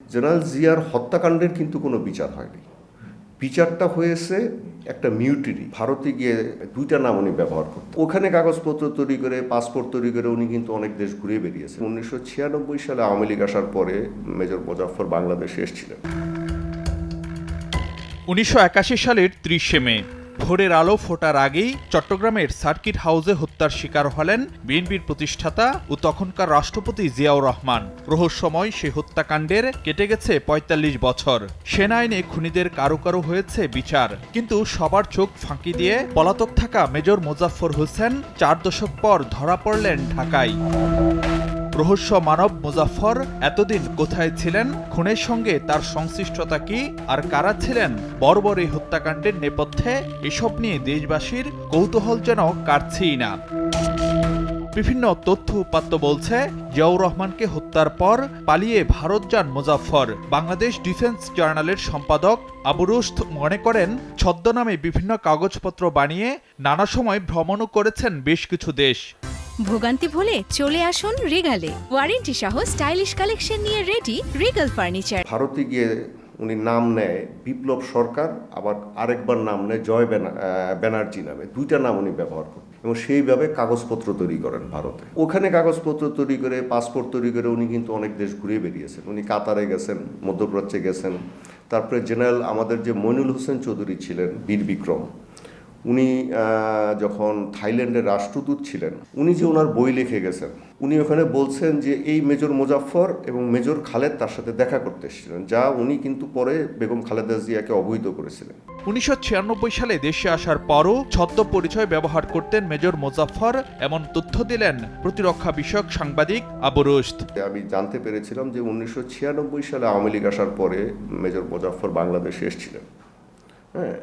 General জিয়ার হত্যাকাণ্ডের কিন্তু কোনো বিচার হয়নি। বিচারটা হয়েছে একটা মিউটিনি। ভারতে গিয়ে দুইটা নাম উনি ব্যবহার করতেন। ওখানে কাগজপত্র তৈরি করে, পাসপোর্ট তৈরি করে উনি কিন্তু অনেক দেশ ঘুরে বেরিয়েছেন। 1996 সালে আওয়ামী লীগ আসার পরে মেজর মোজাফফর বাংলাদেশে এসেছিলেন। 1981 সালের 30 মে ভোরের আলো ফোটার আগেই চট্টগ্রামের সার্কিট হাউসে হত্যার শিকার হলেন বিএনপির প্রতিষ্ঠাতা ও তখনকার রাষ্ট্রপতি জিয়াউর রহমান। রহস্যময় সে হত্যাকাণ্ডের কেটে গেছে ৪৫ বছর। সেনা আইনে খুনিদের কারো কারো হয়েছে বিচার, কিন্তু সবার চোখ ফাঁকি দিয়ে পলাতক থাকা মেজর মোজাফফর হোসেন 4 দশক পর ধরা পড়লেন ঢাকায়। রহস্য মানব মোজাফফর এতদিন কোথায় ছিলেন, খুনের সঙ্গে তার সংশ্লিষ্টতা কি, আর কারা ছিলেন বর্বর এই হত্যাকাণ্ডের নেপথ্যে, এসব নিয়ে দেশবাসীর কৌতূহল যেন কাটছেই না। বিভিন্ন তথ্য উপাত্ত বলছে জিয়াউর রহমানকে হত্যার পর পালিয়ে ভারত যান মোজাফফর। বাংলাদেশ ডিফেন্স জার্নালের সম্পাদক আবু রুশদ মনে করেন, ছদ্মনামে বিভিন্ন কাগজপত্র বানিয়ে নানা সময় ভ্রমণও করেছেন বেশ কিছু দেশ। ভোগান্তি ভুলে চলে আসুন রিগালে। ওয়ারেন্টি সহ স্টাইলিশ কালেকশন নিয়ে রেডি রিগাল ফার্নিচার। ভারতে গিয়ে উনি নাম নেয় বিপ্লব সরকার, আবার আরেকবার নাম নেয় জয় ব্যানার্জি নামে। দুইটা নাম উনি ব্যবহার করেন এবং সেইভাবে কাগজপত্র তৈরি করেন ভারতে। ওখানে কাগজপত্র তৈরি করে, পাসপোর্ট তৈরি করে উনি কিন্তু অনেক দেশ ঘুরে বেরিয়েছেন। উনি কাতারে গেছেন, মধ্যপ্রাচ্যে গেছেন। তারপরে জেনারেল আমাদের যে মইনুল হোসেন চৌধুরী ছিলেন, বীর বিক্রম, উনি যখন থাইল্যান্ডের রাষ্ট্রদূত ছিলেন, উনি যে ওনার বই লিখে গেছেন, উনি ওখানে বলছেন যে এই মেজর মোজাফফর এবং মেজর খালেদ তার সাথে দেখা করতে এসেছিলেন, যা উনি কিন্তু পরে বেগম খালেদা জিয়াকে অবহিত করেছিলেন। 1996 সালে দেশে আসার পরও ছদ্ম পরিচয় ব্যবহার করতেন মেজর মোজাফফর, এমন তথ্য দিলেন প্রতিরক্ষা বিষয়ক সাংবাদিক আবু রুশদ। আমি জানতে পেরেছিলাম যে 1996 সালে আওয়ামী লীগ আসার পরে মেজর মোজাফফর বাংলাদেশে এসেছিলেন। হ্যাঁ,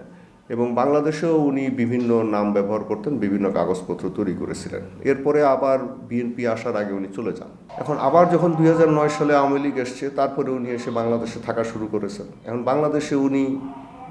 এবং বাংলাদেশেও উনি বিভিন্ন নাম ব্যবহার করতেন, বিভিন্ন কাগজপত্র তৈরি করেছিলেন। এরপরে আবার বিএনপি আসার আগে উনি চলে যান। এখন আবার যখন 2009 সালে আওয়ামী লীগ এসছে, তারপরে উনি এসে বাংলাদেশে থাকা শুরু করেছেন। এখন বাংলাদেশে উনি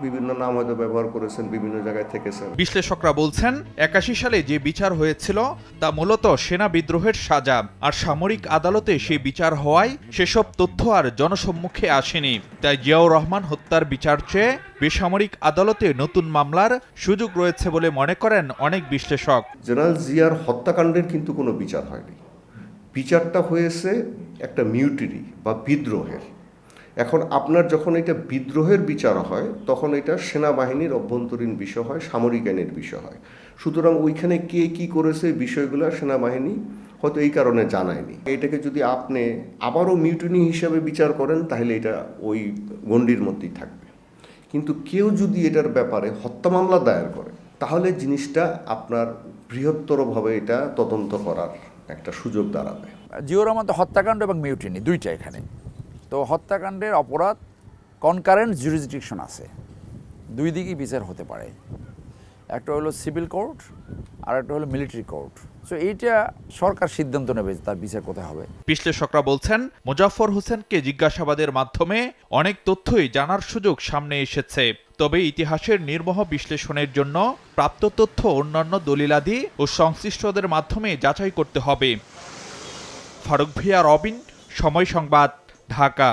বিভিন্ন নাম হয়তো ব্যবহার করেছেন, বিভিন্ন জায়গায় থেকেছেন। বিশ্লেষকরা বলছেন, 81 সালে যে বিচার হয়েছিল তা মূলত সেনা বিদ্রোহের সাজা, আর সামরিক আদালতে সেই বিচার হওয়ায় সেসব তথ্য আর জনসম্মুখে আসেনি। তাই জিয়াউর রহমান হত্যার বিচার চেয়ে বেসামরিক আদালতে নতুন মামলার সুযোগ রয়েছে বলে মনে করেন অনেক বিশ্লেষক। জেনারেল জিয়ার হত্যাকাণ্ডের কিন্তু কোনো বিচার হয়নি। বিচারটা হয়েছে একটা মিউটিনি বা বিদ্রোহের। এখন আপনার যখন এটা বিদ্রোহের বিচার হয়, তখন এটা সেনাবাহিনীর অভ্যন্তরীণ বিষয় হয়, সামরিক আইনের বিষয় হয়। সুতরাং ওইখানে কে কী করেছে বিষয়গুলো সেনাবাহিনী হয়তো এই কারণে জানায়নি। এটাকে যদি আপনি আবারও মিউটিনি হিসাবে বিচার করেন, তাহলে এটা ওই গণ্ডির মধ্যেই থাকবে। কিন্তু কেউ যদি এটার ব্যাপারে হত্যা মামলা দায়ের করে, তাহলে জিনিসটা আপনার বৃহত্তরভাবে এটা তদন্ত করার একটা সুযোগ দাঁড়াবে। জিয়াউর রহমান তো হত্যাকাণ্ড এবং মিউটিনি দুইটা এখানে। তো হত্যাকাণ্ডের অপরাধ কনকারেন্ট জুরিসডিকশন আছে, দুই দিকেই বিচার হতে পারে। একটা হলো সিভিল কোর্ট আর একটা হলো মিলিটারি কোর্ট। সো এইটা সরকার সিদ্ধান্ত নেবে তার বিচার কোথায় হবে। বিশ্লেষকরা বলছেন, মোজাফফর হোসেনকে জিজ্ঞাসাবাদের মাধ্যমে অনেক তথ্যই জানার সুযোগ সামনে এসেছে। তবে ইতিহাসের নির্মোহ বিশ্লেষণের জন্য প্রাপ্ত তথ্য অন্যান্য দলিলাদি ও সংশ্লিষ্টদের মাধ্যমে যাচাই করতে হবে। ফারুক ভিয়া, রবিন, সময় সংবাদ, ঢাকা।